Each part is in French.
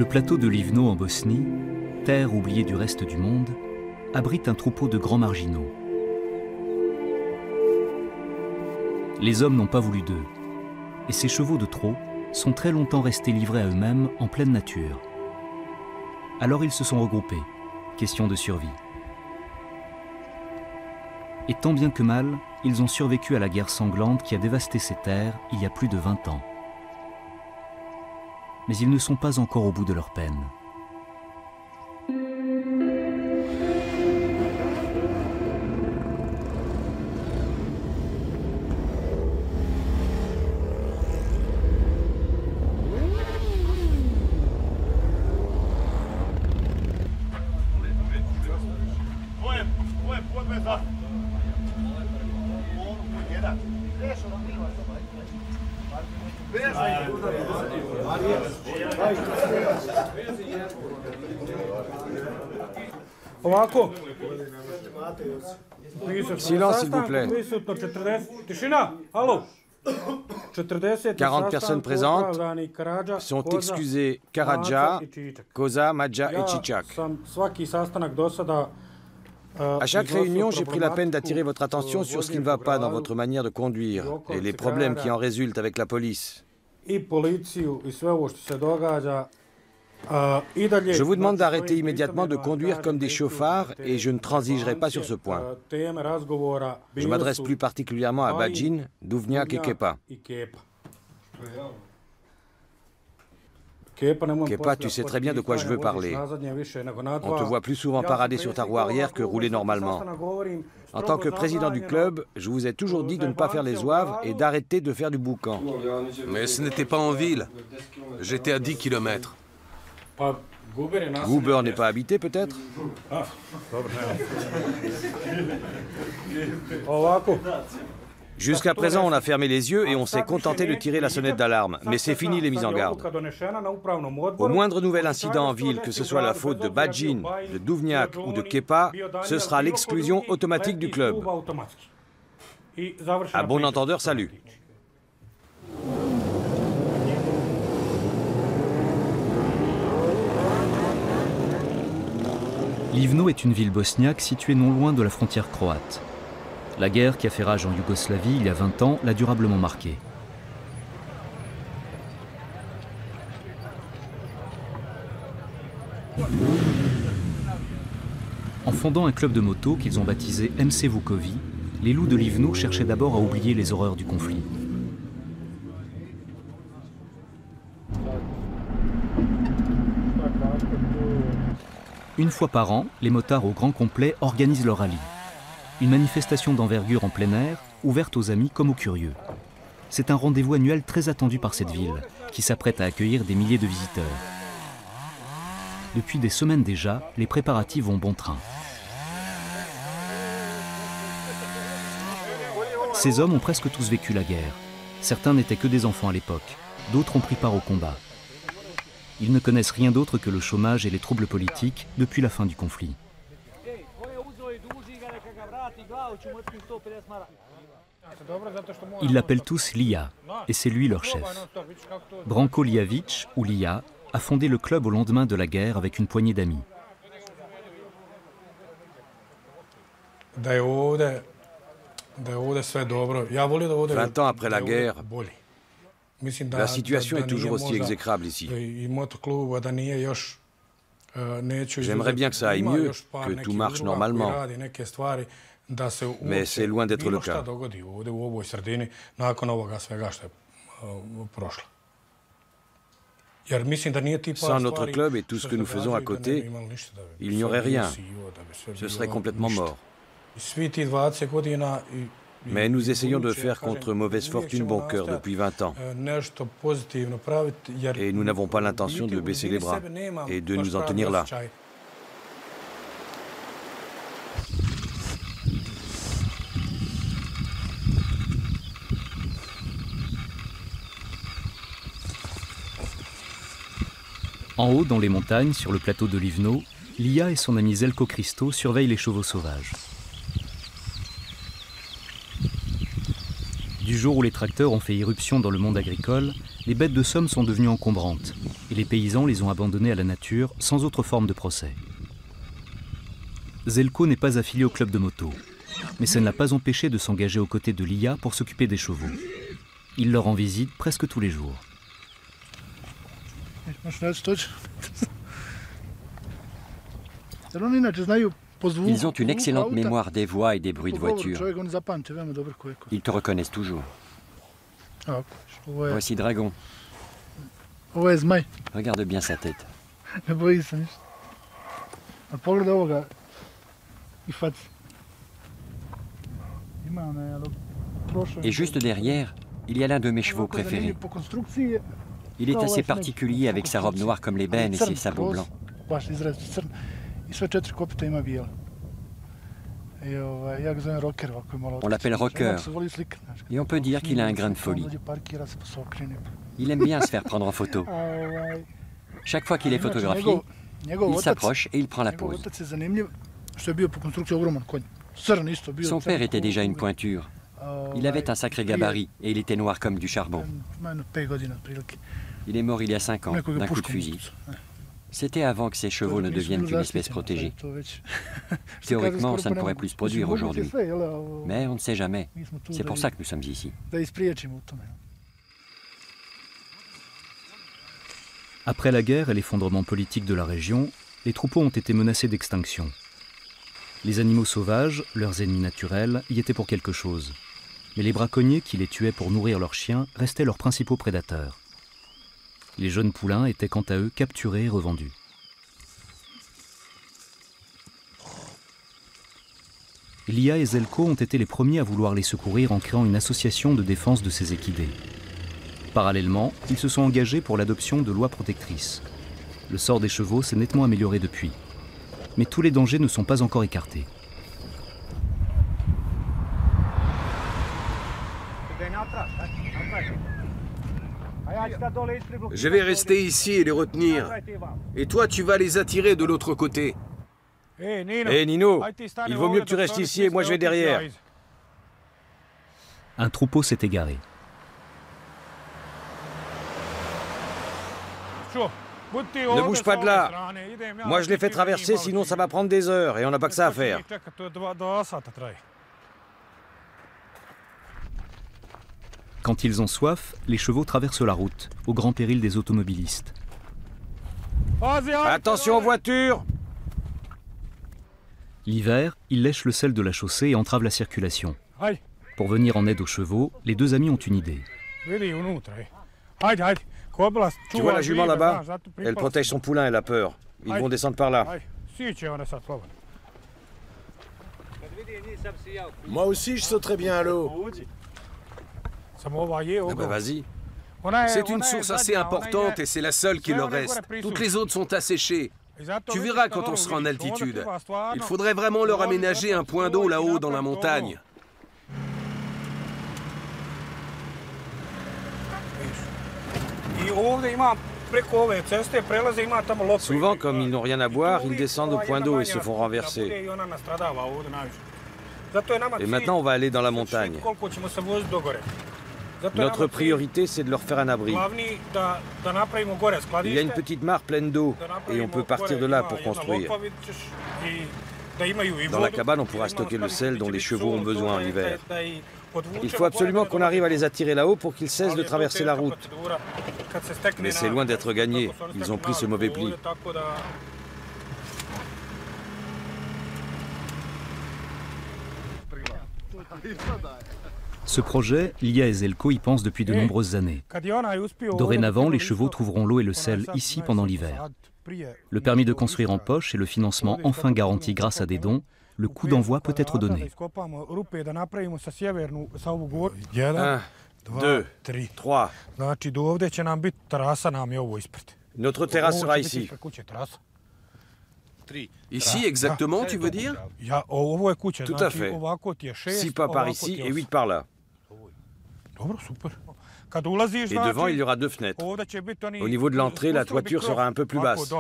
plateau de Livno en Bosnie, terre oubliée du reste du monde, abrite un troupeau de grands marginaux. Les hommes n'ont pas voulu d'eux, et ces chevaux de trot sont très longtemps restés livrés à eux-mêmes en pleine nature. Alors ils se sont regroupés, question de survie. Et tant bien que mal, ils ont survécu à la guerre sanglante qui a dévasté ces terres il y a plus de 20 ans. Mais ils ne sont pas encore au bout de leur peine. Silence, s'il vous plaît. 40 personnes présentes sont excusées Karadja, Koza, Madja et Čičak. À chaque réunion, j'ai pris la peine d'attirer votre attention sur ce qui ne va pas dans votre manière de conduire et les problèmes qui en résultent avec la police. Je vous demande d'arrêter immédiatement de conduire comme des chauffards et je ne transigerai pas sur ce point. Je m'adresse plus particulièrement à Bajin, Duvnjak et Kepa. Kepa, tu sais très bien de quoi je veux parler. On te voit plus souvent parader sur ta roue arrière que rouler normalement. En tant que président du club, je vous ai toujours dit de ne pas faire les zouaves et d'arrêter de faire du boucan. Mais ce n'était pas en ville. J'étais à 10 km. Guber n'est pas habité, peut-être? Jusqu'à présent, on a fermé les yeux et on s'est contenté de tirer la sonnette d'alarme. Mais c'est fini les mises en garde. Au moindre nouvel incident en ville, que ce soit la faute de Bajin, de Duvnjak ou de Kepa, ce sera l'exclusion automatique du club. À bon entendeur, salut. Livno est une ville bosniaque située non loin de la frontière croate. La guerre qui a fait rage en Yougoslavie il y a 20 ans l'a durablement marquée. En fondant un club de moto qu'ils ont baptisé MC Vukovi, les loups de Livno cherchaient d'abord à oublier les horreurs du conflit. Une fois par an, les motards au grand complet organisent leur rallye. Une manifestation d'envergure en plein air, ouverte aux amis comme aux curieux. C'est un rendez-vous annuel très attendu par cette ville, qui s'apprête à accueillir des milliers de visiteurs. Depuis des semaines déjà, les préparatifs vont bon train. Ces hommes ont presque tous vécu la guerre. Certains n'étaient que des enfants à l'époque, d'autres ont pris part au combat. Ils ne connaissent rien d'autre que le chômage et les troubles politiques depuis la fin du conflit. Ils l'appellent tous Lija, et c'est lui leur chef. Branko Lijavić, ou Lija, a fondé le club au lendemain de la guerre avec une poignée d'amis. « 20 ans après la guerre, la situation est toujours aussi exécrable ici. J'aimerais bien que ça aille mieux, que tout marche normalement. Mais c'est loin d'être le cas. Sans notre club et tout ce que nous faisons à côté, il n'y aurait rien. Ce serait complètement mort. Mais nous essayons de faire contre mauvaise fortune bon cœur depuis 20 ans. Et nous n'avons pas l'intention de baisser les bras et de nous en tenir là. En haut, dans les montagnes, sur le plateau de Livno, Lija et son ami Željko Kristo surveillent les chevaux sauvages. Du jour où les tracteurs ont fait irruption dans le monde agricole, Les bêtes de somme sont devenues encombrantes et les paysans les ont abandonnées à la nature sans autre forme de procès. Željko n'est pas affilié au club de moto, mais ça ne l'a pas empêché de s'engager aux côtés de Lija pour s'occuper des chevaux. Il leur en visite presque tous les jours. Ils ont une excellente mémoire des voix et des bruits de voiture. Ils te reconnaissent toujours. Voici Dragon. Regarde bien sa tête. Et juste derrière, il y a l'un de mes chevaux préférés. Il est assez particulier avec sa robe noire comme l'ébène et ses sabots blancs. On l'appelle Rocker, et on peut dire qu'il a un grain de folie. Il aime bien se faire prendre en photo. Chaque fois qu'il est photographié, il s'approche et il prend la pose. Son père était déjà une pointure. Il avait un sacré gabarit et il était noir comme du charbon. Il est mort il y a 5 ans, d'un coup de fusil. C'était avant que ces chevaux ne deviennent une espèce protégée. Théoriquement, ça ne pourrait plus se produire aujourd'hui. Mais on ne sait jamais. C'est pour ça que nous sommes ici. Après la guerre et l'effondrement politique de la région, les troupeaux ont été menacés d'extinction. Les animaux sauvages, leurs ennemis naturels, y étaient pour quelque chose. Mais les braconniers qui les tuaient pour nourrir leurs chiens restaient leurs principaux prédateurs. Les jeunes poulains étaient quant à eux capturés et revendus. Lija et Željko ont été les premiers à vouloir les secourir en créant une association de défense de ces équidés. Parallèlement, ils se sont engagés pour l'adoption de lois protectrices. Le sort des chevaux s'est nettement amélioré depuis. Mais tous les dangers ne sont pas encore écartés. Je vais rester ici et les retenir. Et toi, tu vas les attirer de l'autre côté. Hé Nino, il vaut mieux que tu restes ici et moi je vais derrière. Un troupeau s'est égaré. Ne bouge pas de là. Moi je l'ai fait traverser, sinon ça va prendre des heures et on n'a pas que ça à faire. Quand ils ont soif, les chevaux traversent la route, au grand péril des automobilistes. Attention aux voitures! L'hiver, ils lèchent le sel de la chaussée et entravent la circulation. Pour venir en aide aux chevaux, les deux amis ont une idée. Tu vois la jument là-bas? Elle protège son poulain, elle a peur. Ils vont descendre par là. Moi aussi, je sauterais bien à l'eau. Ah bah vas-y. C'est une source assez importante et c'est la seule qui leur reste. Toutes les autres sont asséchées. Tu verras quand on sera en altitude. Il faudrait vraiment leur aménager un point d'eau là-haut dans la montagne. Souvent, comme ils n'ont rien à boire, ils descendent au point d'eau et se font renverser. Et maintenant, on va aller dans la montagne. Notre priorité, c'est de leur faire un abri. Il y a une petite mare pleine d'eau et on peut partir de là pour construire. Dans la cabane, on pourra stocker le sel dont les chevaux ont besoin en hiver. Il faut absolument qu'on arrive à les attirer là-haut pour qu'ils cessent de traverser la route. Mais c'est loin d'être gagné. Ils ont pris ce mauvais pli. Ce projet, Lija et Željko y pensent depuis de nombreuses années. Dorénavant, les chevaux trouveront l'eau et le sel ici pendant l'hiver. Le permis de construire en poche et le financement enfin garanti grâce à des dons, le coup d'envoi peut être donné. 1, 2, 3. Notre terrasse sera ici. Ici exactement, tu veux dire? Tout à fait. 6 pas par ici et 8 par là. Et devant, il y aura 2 fenêtres. Au niveau de l'entrée, la toiture sera un peu plus basse.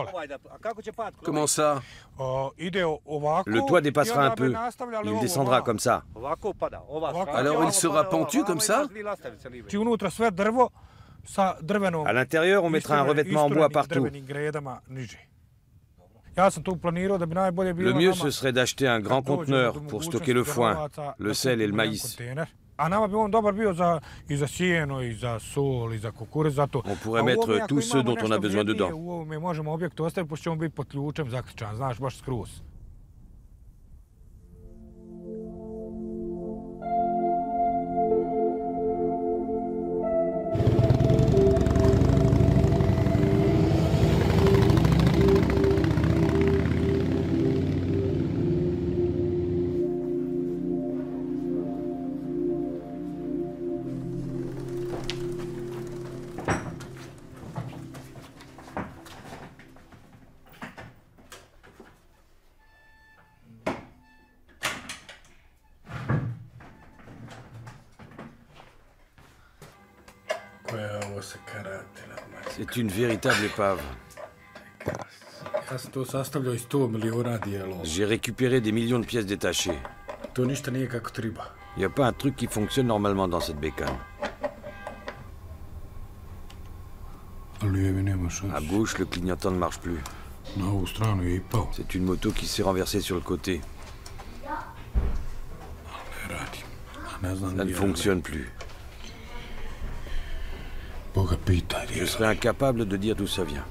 Comment ça? Le toit dépassera un peu. Il descendra comme ça. Alors il sera pentu comme ça? À l'intérieur, on mettra un revêtement en bois partout. Le mieux, ce serait d'acheter un grand conteneur pour stocker le foin, le sel et le maïs. On pourrait mettre tous ceux dont on a besoin dedans. C'est une véritable épave. J'ai récupéré des millions de pièces détachées. Il n'y a pas un truc qui fonctionne normalement dans cette bécane. À gauche, le clignotant ne marche plus. C'est une moto qui s'est renversée sur le côté. Ça ne fonctionne plus. Je serais incapable de dire d'où ça vient.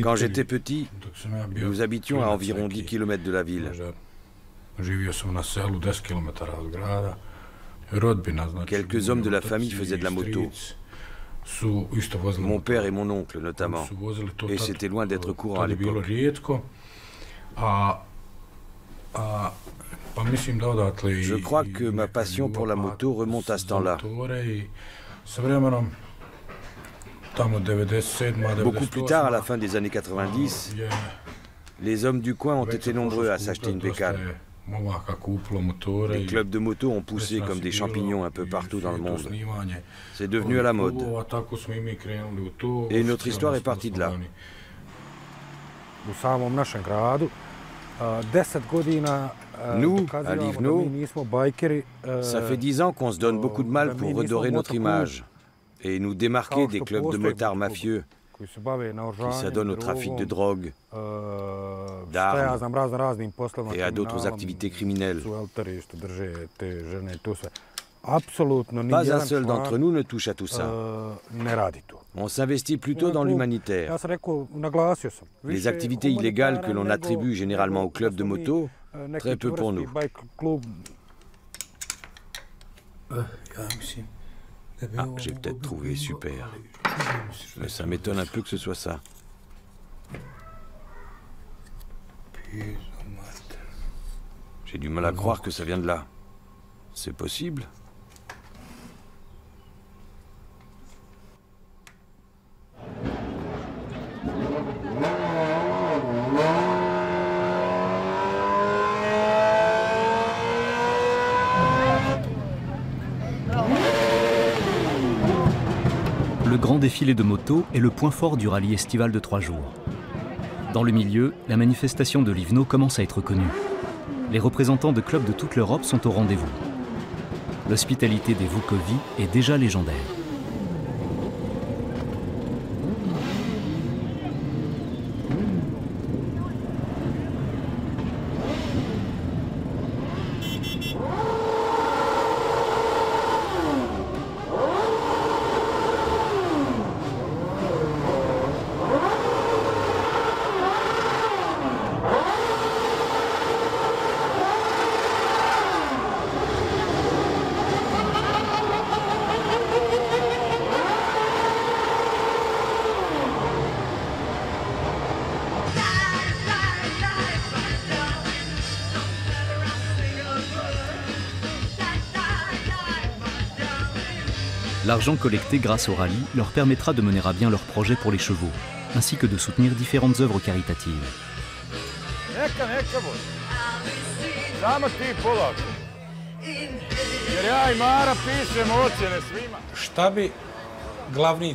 Quand j'étais petit, nous habitions à environ 10 km de la ville. Quelques hommes de la famille faisaient de la moto. Mon père et mon oncle notamment. Et c'était loin d'être courant à l'époque. Je crois que ma passion pour la moto remonte à ce temps-là. Beaucoup plus tard, à la fin des années 90, les hommes du coin ont été nombreux à s'acheter une bécane. Les clubs de moto ont poussé comme des champignons un peu partout dans le monde. C'est devenu à la mode. Et notre histoire est partie de là. Nous, à Livno, ça fait 10 ans qu'on se donne beaucoup de mal pour redorer notre image et nous démarquer des clubs de motards mafieux qui s'adonnent au trafic de drogue, d'armes et à d'autres activités criminelles. Pas un seul d'entre nous ne touche à tout ça. On s'investit plutôt dans l'humanitaire. Les activités illégales que l'on attribue généralement aux clubs de moto, très peu pour nous. Ah, j'ai peut-être trouvé super. Mais ça m'étonne un peu que ce soit ça. J'ai du mal à croire que ça vient de là. C'est possible ? Le grand défilé de motos est le point fort du rallye estival de 3 jours. Dans le milieu, la manifestation de Livno commence à être connue. Les représentants de clubs de toute l'Europe sont au rendez-vous. L'hospitalité des Vukovi est déjà légendaire. L'argent collecté grâce au rallye leur permettra de mener à bien leurs projets pour les chevaux, ainsi que de soutenir différentes œuvres caritatives.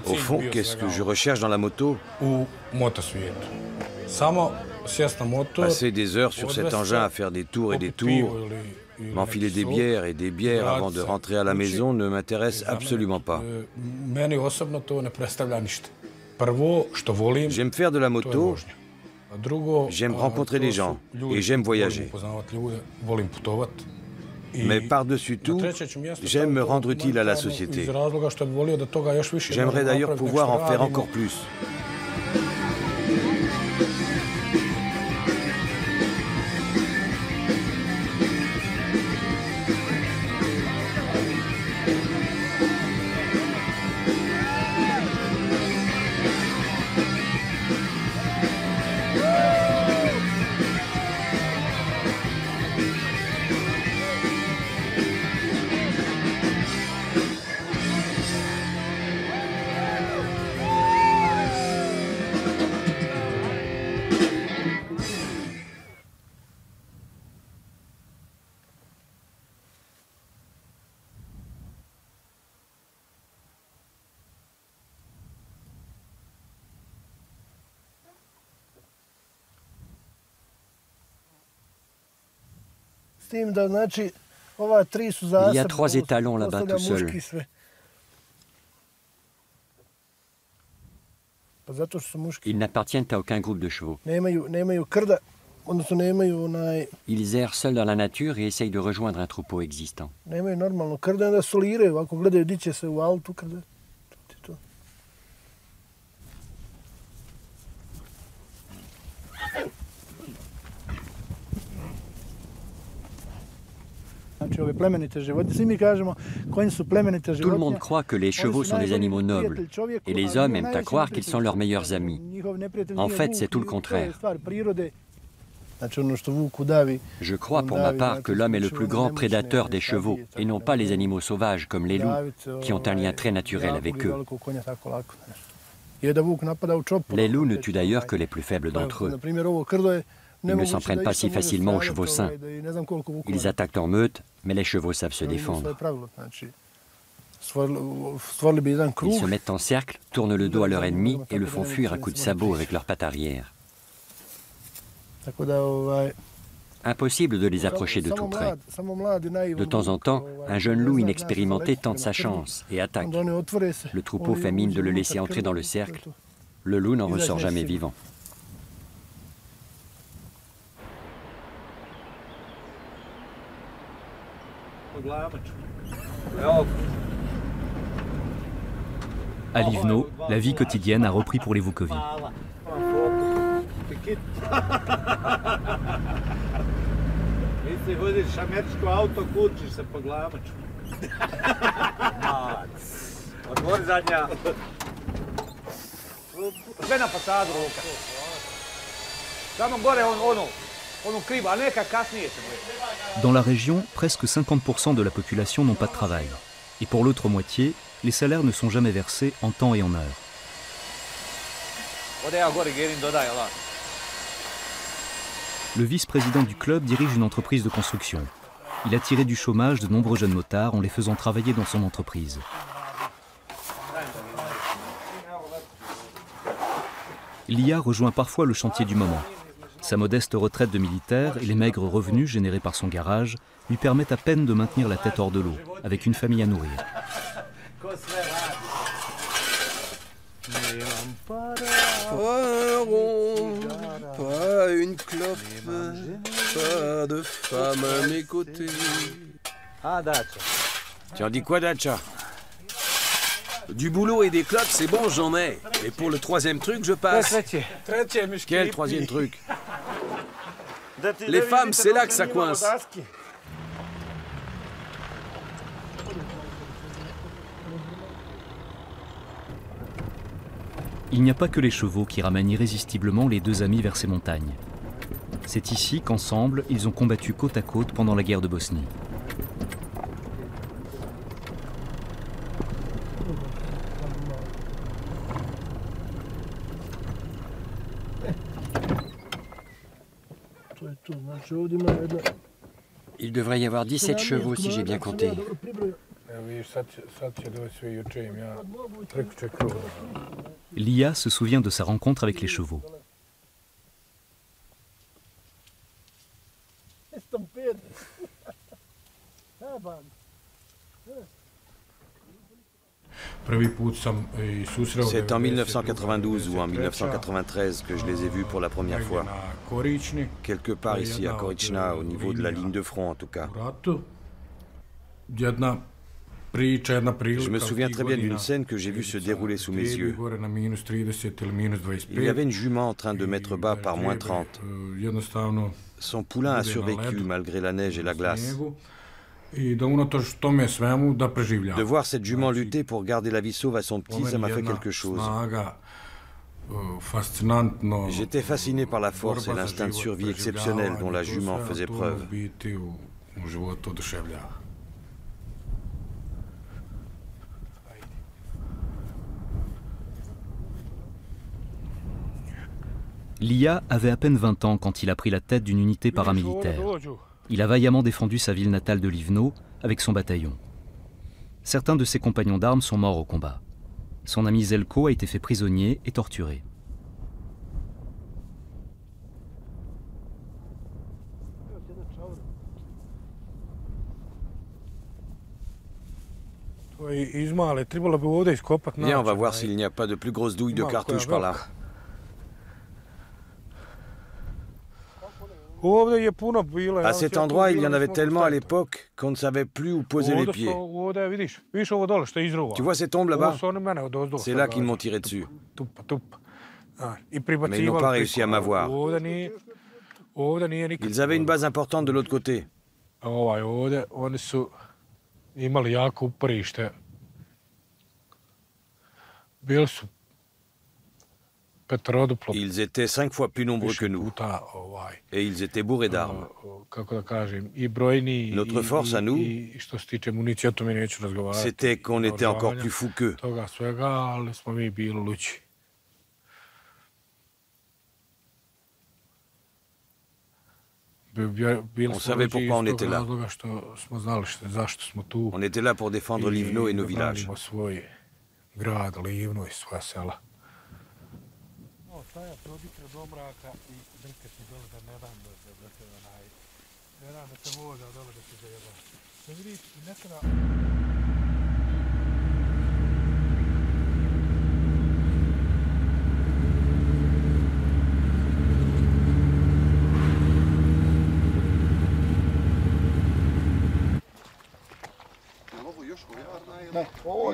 Au fond, qu'est-ce que je recherche dans la moto? Passer des heures sur cet engin à faire des tours et des tours, M'enfiler des bières et des bières avant de rentrer à la maison ne m'intéresse absolument pas. J'aime faire de la moto, j'aime rencontrer les gens et j'aime voyager. Mais par-dessus tout, j'aime me rendre utile à la société. J'aimerais d'ailleurs pouvoir en faire encore plus. Il y a 3 étalons là-bas tout seuls. Ils n'appartiennent à aucun groupe de chevaux. Ils errent seuls dans la nature et essayent de rejoindre un troupeau existant. Tout le monde croit que les chevaux sont des animaux nobles, et les hommes aiment à croire qu'ils sont leurs meilleurs amis. En fait, c'est tout le contraire. Je crois pour ma part que l'homme est le plus grand prédateur des chevaux, et non pas les animaux sauvages comme les loups, qui ont un lien très naturel avec eux. Les loups ne tuent d'ailleurs que les plus faibles d'entre eux. Ils ne s'en prennent pas si facilement aux chevaux sains. Ils attaquent en meute, mais les chevaux savent se défendre. Ils se mettent en cercle, tournent le dos à leur ennemi et le font fuir à coups de sabot avec leurs pattes arrière. Impossible de les approcher de tout près. De temps en temps, un jeune loup inexpérimenté tente sa chance et attaque. Le troupeau fait mine de le laisser entrer dans le cercle. Le loup n'en ressort jamais vivant. À Livno, la vie quotidienne a repris pour les Vukovi. Dans la région, presque 50% de la population n'ont pas de travail. Et pour l'autre moitié, les salaires ne sont jamais versés en temps et en heure. Le vice-président du club dirige une entreprise de construction. Il a tiré du chômage de nombreux jeunes motards en les faisant travailler dans son entreprise. Lia rejoint parfois le chantier du moment. Sa modeste retraite de militaire et les maigres revenus générés par son garage lui permettent à peine de maintenir la tête hors de l'eau, avec une famille à nourrir. Pas un rond, pas une clope, pas de femme à mes côtés. Tu en dis quoi, Dacha? Du boulot et des clopes, c'est bon, j'en ai. Et pour le 3e truc, je passe. Quel 3e truc? Les femmes, c'est là que ça coince. Il n'y a pas que les chevaux qui ramènent irrésistiblement les deux amis vers ces montagnes. C'est ici qu'ensemble, ils ont combattu côte à côte pendant la guerre de Bosnie. Il devrait y avoir 17 chevaux si j'ai bien compté. Lia se souvient de sa rencontre avec les chevaux. C'est en 1992 ou en 1993 que je les ai vus pour la première fois. Quelque part ici à Korična, au niveau de la ligne de front en tout cas. Je me souviens très bien d'une scène que j'ai vue se dérouler sous mes yeux. Il y avait une jument en train de mettre bas par moins 30. Son poulain a survécu malgré la neige et la glace. De voir cette jument lutter pour garder la vie sauve à son petit, ça m'a fait quelque chose. J'étais fasciné par la force et l'instinct de survie exceptionnel dont la jument faisait preuve. Lia avait à peine 20 ans quand il a pris la tête d'une unité paramilitaire. Il a vaillamment défendu sa ville natale de Livno avec son bataillon. Certains de ses compagnons d'armes sont morts au combat. Son ami Zelko a été fait prisonnier et torturé. Viens, on va voir s'il n'y a pas de plus grosses douilles de cartouches par là. À cet endroit, il y en avait tellement à l'époque qu'on ne savait plus où poser les pieds. Tu vois ces tombes là-bas? C'est là qu'ils m'ont tiré dessus. Mais ils n'ont pas réussi à m'avoir. Ils avaient une base importante de l'autre côté. Ils étaient 5 fois plus nombreux que nous. Et ils étaient bourrés d'armes. Notre force à nous, c'était qu'on était encore plus fous qu'eux. On savait pourquoi on était là. On était là pour défendre Livno et nos villages.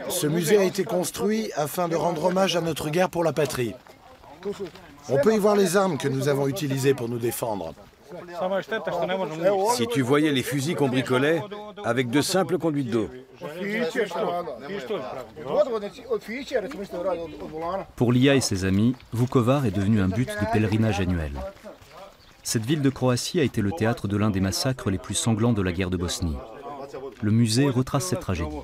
Ce musée a été construit afin de rendre hommage à notre guerre pour la patrie. On peut y voir les armes que nous avons utilisées pour nous défendre. Si tu voyais les fusils qu'on bricolait avec de simples conduites d'eau. Pour Lia et ses amis, Vukovar est devenu un but de pèlerinage annuel. Cette ville de Croatie a été le théâtre de l'un des massacres les plus sanglants de la guerre de Bosnie. Le musée retrace cette tragédie.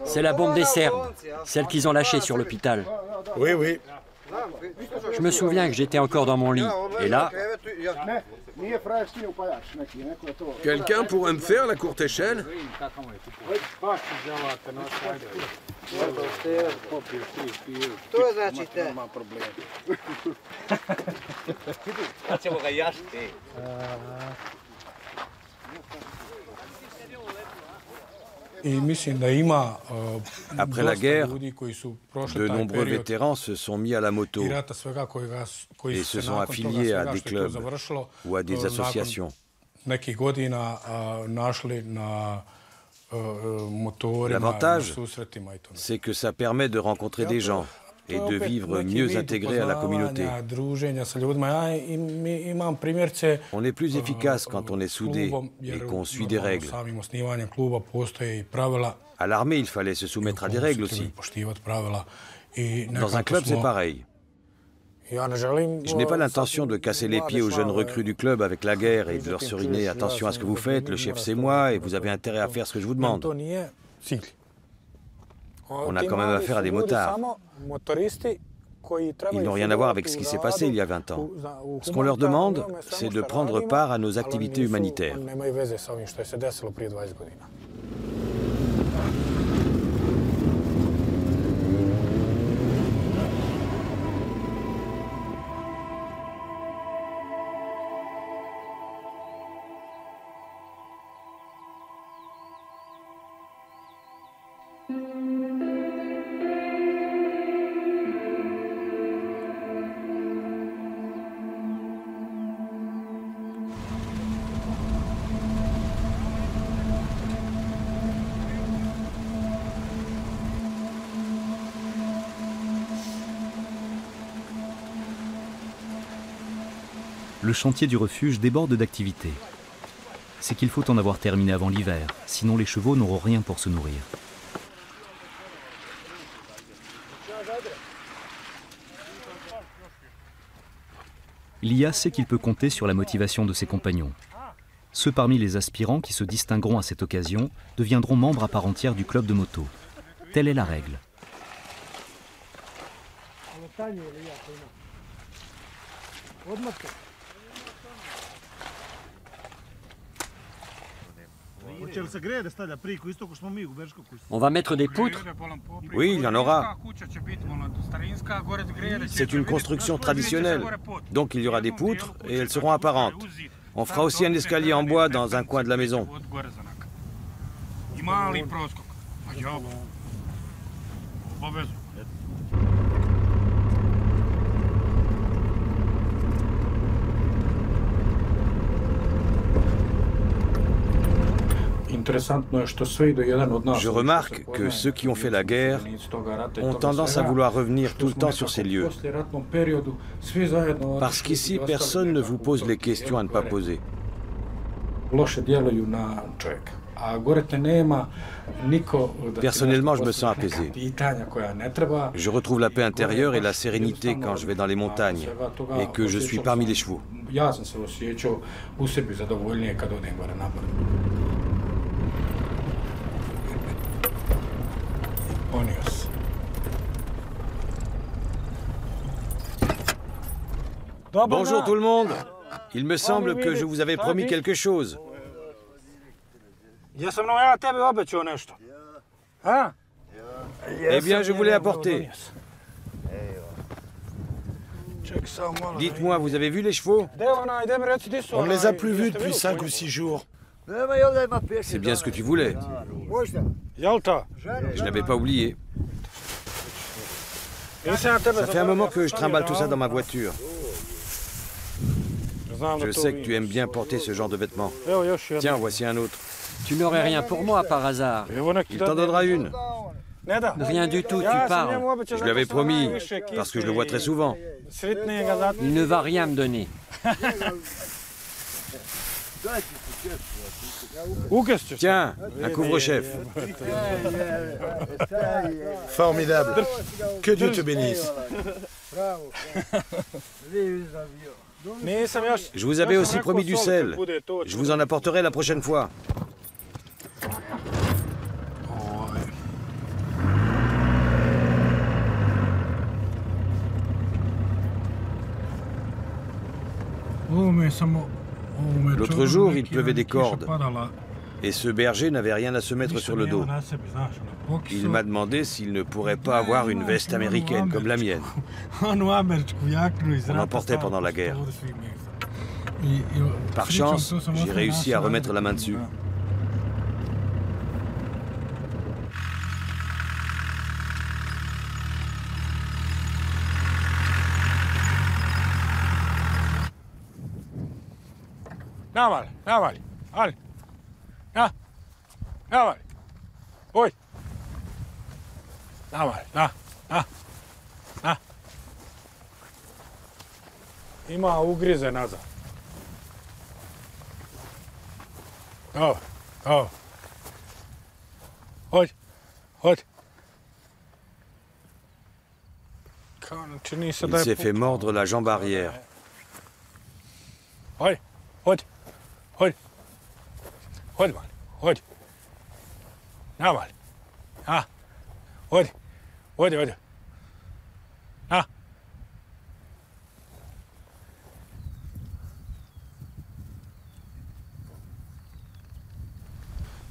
C'est la bombe des Serbes, celle qu'ils ont lâchée sur l'hôpital. Oui, oui. Je me souviens que j'étais encore dans mon lit. Et là... Quelqu'un pourrait me faire la courte échelle? Après la guerre, de nombreux vétérans se sont mis à la moto et se sont affiliés à des clubs ou à des associations. L'avantage, c'est que ça permet de rencontrer des gens et de vivre mieux intégrés à la communauté. On est plus efficace quand on est soudé et qu'on suit des règles. À l'armée, il fallait se soumettre à des règles aussi. Dans un club, c'est pareil. Je n'ai pas l'intention de casser les pieds aux jeunes recrues du club avec la guerre et de leur suriner « Attention à ce que vous faites, le chef c'est moi et vous avez intérêt à faire ce que je vous demande ». On a quand même affaire à des motards. Ils n'ont rien à voir avec ce qui s'est passé il y a 20 ans. Ce qu'on leur demande, c'est de prendre part à nos activités humanitaires. Le chantier du refuge déborde d'activités. C'est qu'il faut en avoir terminé avant l'hiver, sinon les chevaux n'auront rien pour se nourrir. Lia sait qu'il peut compter sur la motivation de ses compagnons. Ceux parmi les aspirants qui se distingueront à cette occasion deviendront membres à part entière du club de moto. Telle est la règle. On va mettre des poutres? Oui, il y en aura. C'est une construction traditionnelle. Donc il y aura des poutres et elles seront apparentes. On fera aussi un escalier en bois dans un coin de la maison. Je remarque que ceux qui ont fait la guerre ont tendance à vouloir revenir tout le temps sur ces lieux. Parce qu'ici, personne ne vous pose les questions à ne pas poser. Personnellement, je me sens apaisé. Je retrouve la paix intérieure et la sérénité quand je vais dans les montagnes et que je suis parmi les chevaux. Bonjour tout le monde. Il me semble que je vous avais promis quelque chose. Eh bien, je vous l'ai apporté. Dites-moi, vous avez vu les chevaux? On ne les a plus vus depuis 5 ou 6 jours. C'est bien ce que tu voulais. Je n'avais pas oublié. Ça fait un moment que je trimballe tout ça dans ma voiture. Je sais que tu aimes bien porter ce genre de vêtements. Tiens, voici un autre. Tu n'aurais rien pour moi par hasard? Il t'en donnera une. Rien du tout, tu parles. Je lui avais promis, parce que je le vois très souvent. Il ne va rien me donner. Tiens, un couvre-chef. Formidable. Que Dieu te bénisse. Je vous avais aussi promis du sel. Je vous en apporterai la prochaine fois. L'autre jour, il pleuvait des cordes. Et ce berger n'avait rien à se mettre sur le dos. Il m'a demandé s'il ne pourrait pas avoir une veste américaine comme la mienne. On en portait pendant la guerre. Par chance, j'ai réussi à remettre la main dessus. Ima ugrize nazad. Hodi. Il s'est fait mordre la jambe arrière. Hodi.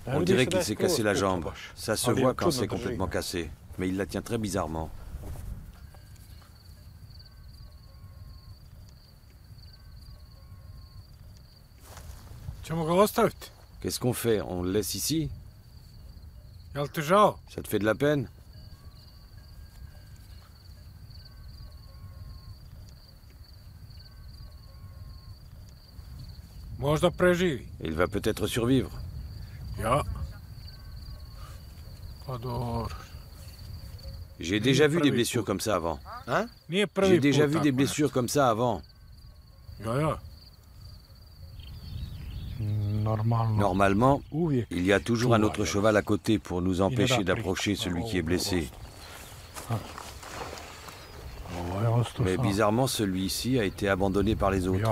On dirait qu'il s'est cassé la jambe. Ça se voit quand c'est complètement cassé, mais il la tient très bizarrement. Qu'est-ce qu'on fait? On le laisse ici? Ça te fait de la peine? Il va peut-être survivre. J'ai déjà vu des blessures comme ça avant. Hein? J'ai déjà vu des blessures comme ça avant. Normalement, il y a toujours un autre cheval à côté pour nous empêcher d'approcher celui qui est blessé. Mais bizarrement, celui-ci a été abandonné par les autres.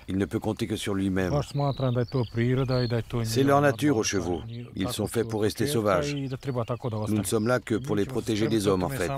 Il ne peut compter que sur lui-même. C'est leur nature aux chevaux. Ils sont faits pour rester sauvages. Nous ne sommes là que pour les protéger des hommes, en fait.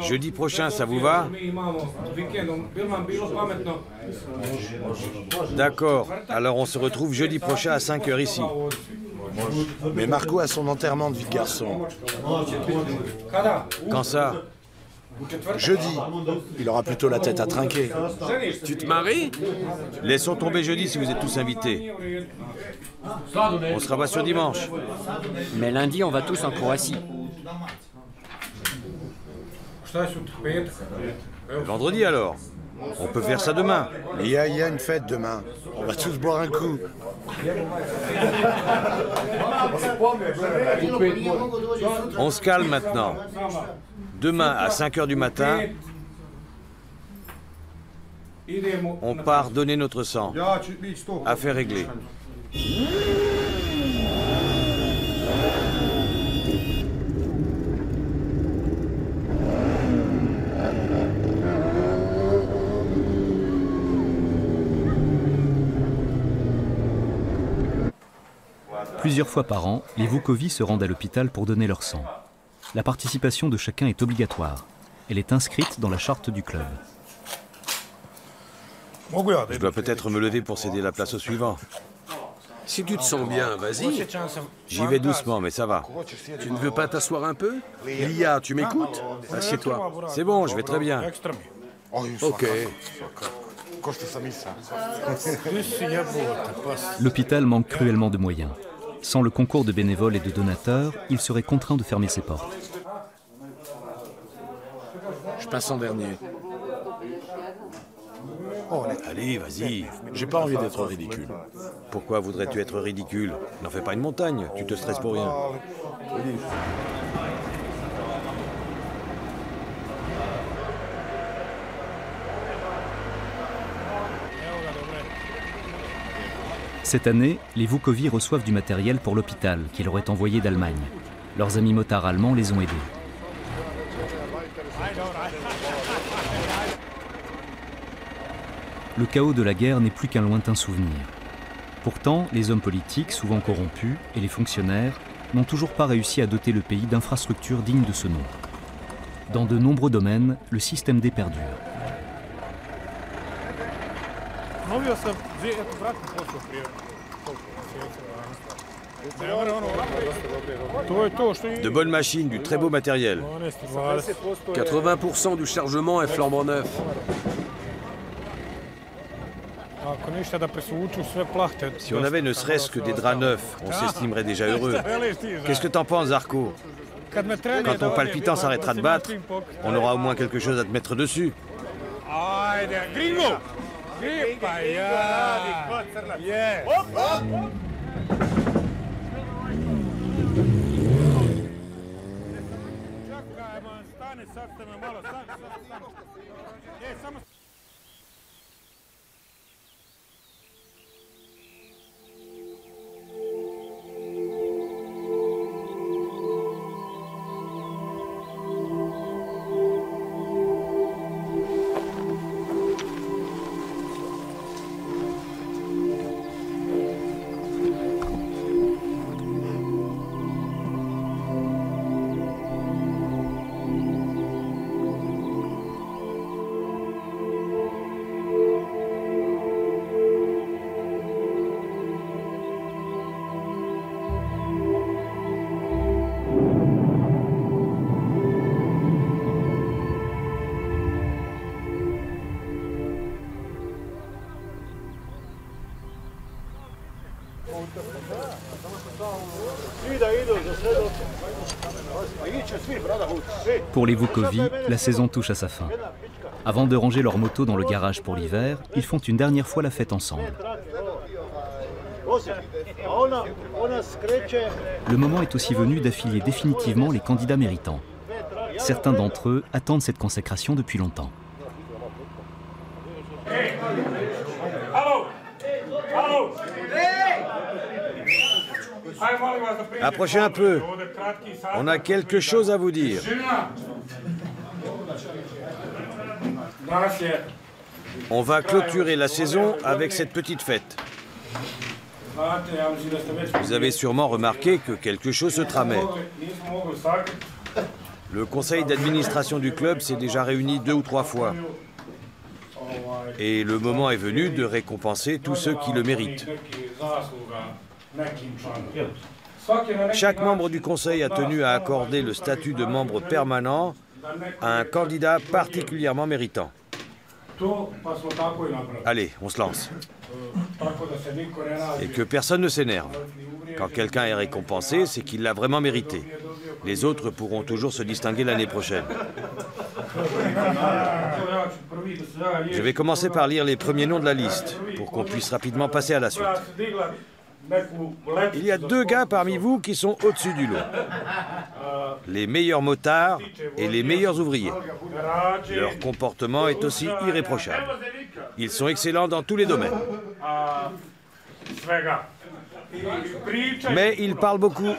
Jeudi prochain, ça vous va? D'accord, alors on se retrouve jeudi prochain à 5 h ici. Mais Marco a son enterrement de vie de garçon. Quand ça? Jeudi. Il aura plutôt la tête à trinquer. Tu te maries? Laissons tomber jeudi si vous êtes tous invités. On se rabat sur dimanche. Mais lundi, on va tous en Croatie. Vendredi alors? On peut faire ça demain. Il y a une fête demain. On va tous boire un coup. On se calme maintenant. Demain à 5 h du matin, on part donner notre sang. Affaire réglée. Plusieurs fois par an, les Vukovi se rendent à l'hôpital pour donner leur sang. La participation de chacun est obligatoire. Elle est inscrite dans la charte du club. Je dois peut-être me lever pour céder la place au suivant. Si tu te sens bien, vas-y. J'y vais doucement, mais ça va. Tu ne veux pas t'asseoir un peu? Lia, tu m'écoutes? Assieds-toi. C'est bon, je vais très bien. Ok. L'hôpital manque cruellement de moyens. Sans le concours de bénévoles et de donateurs, il serait contraint de fermer ses portes. Je passe en dernier. Allez, vas-y. J'ai pas envie d'être ridicule. Pourquoi voudrais-tu être ridicule? N'en fais pas une montagne, tu te stresses pour rien. Cette année, les Vukovi reçoivent du matériel pour l'hôpital qui leur est envoyé d'Allemagne. Leurs amis motards allemands les ont aidés. Le chaos de la guerre n'est plus qu'un lointain souvenir. Pourtant, les hommes politiques, souvent corrompus, et les fonctionnaires n'ont toujours pas réussi à doter le pays d'infrastructures dignes de ce nom. Dans de nombreux domaines, le système D perdure. De bonnes machines, du très beau matériel. 80% du chargement est flambant neuf. Si on avait ne serait-ce que des draps neufs, on s'estimerait déjà heureux. Qu'est-ce que t'en penses, Zarko? Quand ton palpitant s'arrêtera de battre, on aura au moins quelque chose à te mettre dessus. Pour les Vukovi, la saison touche à sa fin. Avant de ranger leur moto dans le garage pour l'hiver, ils font une dernière fois la fête ensemble. Le moment est aussi venu d'affilier définitivement les candidats méritants. Certains d'entre eux attendent cette consécration depuis longtemps. Approchez un peu. On a quelque chose à vous dire. On va clôturer la saison avec cette petite fête. Vous avez sûrement remarqué que quelque chose se tramait. Le conseil d'administration du club s'est déjà réuni 2 ou 3 fois. Et le moment est venu de récompenser tous ceux qui le méritent. Chaque membre du conseil a tenu à accorder le statut de membre permanent à un candidat particulièrement méritant. Allez, on se lance. Et que personne ne s'énerve. Quand quelqu'un est récompensé, c'est qu'il l'a vraiment mérité. Les autres pourront toujours se distinguer l'année prochaine. Je vais commencer par lire les premiers noms de la liste, pour qu'on puisse rapidement passer à la suite. Il y a 2 gars parmi vous qui sont au-dessus du lot. Les meilleurs motards et les meilleurs ouvriers. Leur comportement est aussi irréprochable. Ils sont excellents dans tous les domaines. Mais ils parlent beaucoup.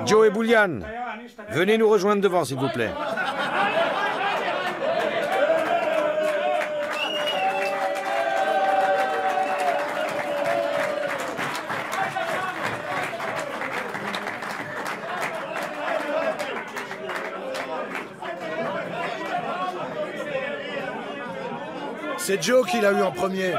Joe et Boulian, venez nous rejoindre devant, s'il vous plaît. C'est Joe qui l'a eu en premier.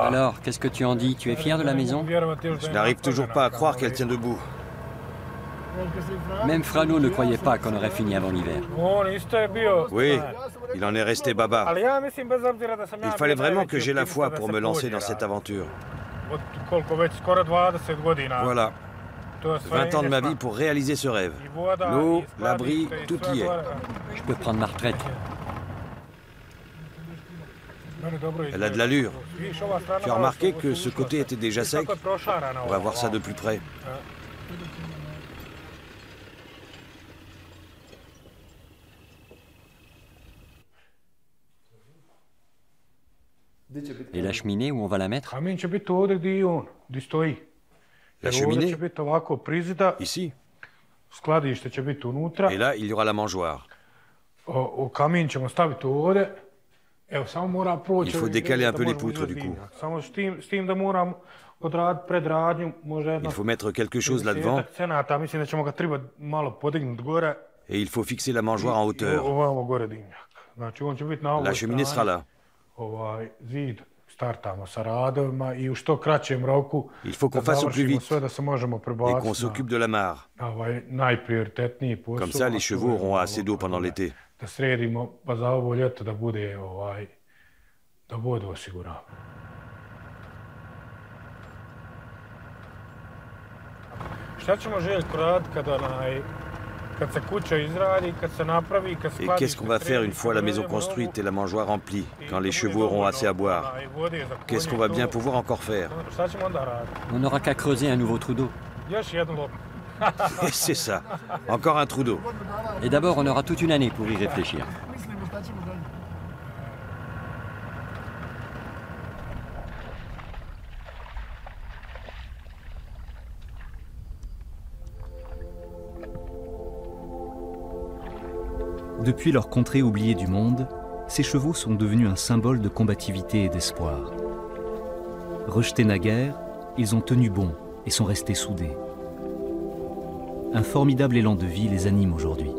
Alors, qu'est-ce que tu en dis? Tu es fier de la maison? Je n'arrive toujours pas à croire qu'elle tient debout. Même Frano ne croyait pas qu'on aurait fini avant l'hiver. Oui, il en est resté baba. Il fallait vraiment que j'aie la foi pour me lancer dans cette aventure. Voilà. 20 ans de ma vie pour réaliser ce rêve. L'eau, l'abri, tout y est. Je peux prendre ma retraite. Elle a de l'allure. Tu as remarqué que ce côté était déjà sec? On va voir ça de plus près. Et la cheminée, où on va la mettre? La cheminée? Ici. Et là, il y aura la mangeoire. Il faut décaler un peu les poutres du coup. Il faut mettre quelque chose là-devant. Et il faut fixer la mangeoire en hauteur. La cheminée sera là. Il faut qu'on fasse au plus vite et qu'on s'occupe de la mare. Comme ça, les chevaux auront assez d'eau pendant l'été. Et qu'est-ce qu'on va faire une fois la maison construite et la mangeoire remplie, quand les chevaux auront assez à boire? Qu'est-ce qu'on va bien pouvoir encore faire? On n'aura qu'à creuser un nouveau trou d'eau. C'est ça, encore un trou d'eau. Et d'abord, on aura toute une année pour y réfléchir. Depuis leur contrée oubliée du monde, ces chevaux sont devenus un symbole de combativité et d'espoir. Rejetés naguère, ils ont tenu bon et sont restés soudés. Un formidable élan de vie les anime aujourd'hui.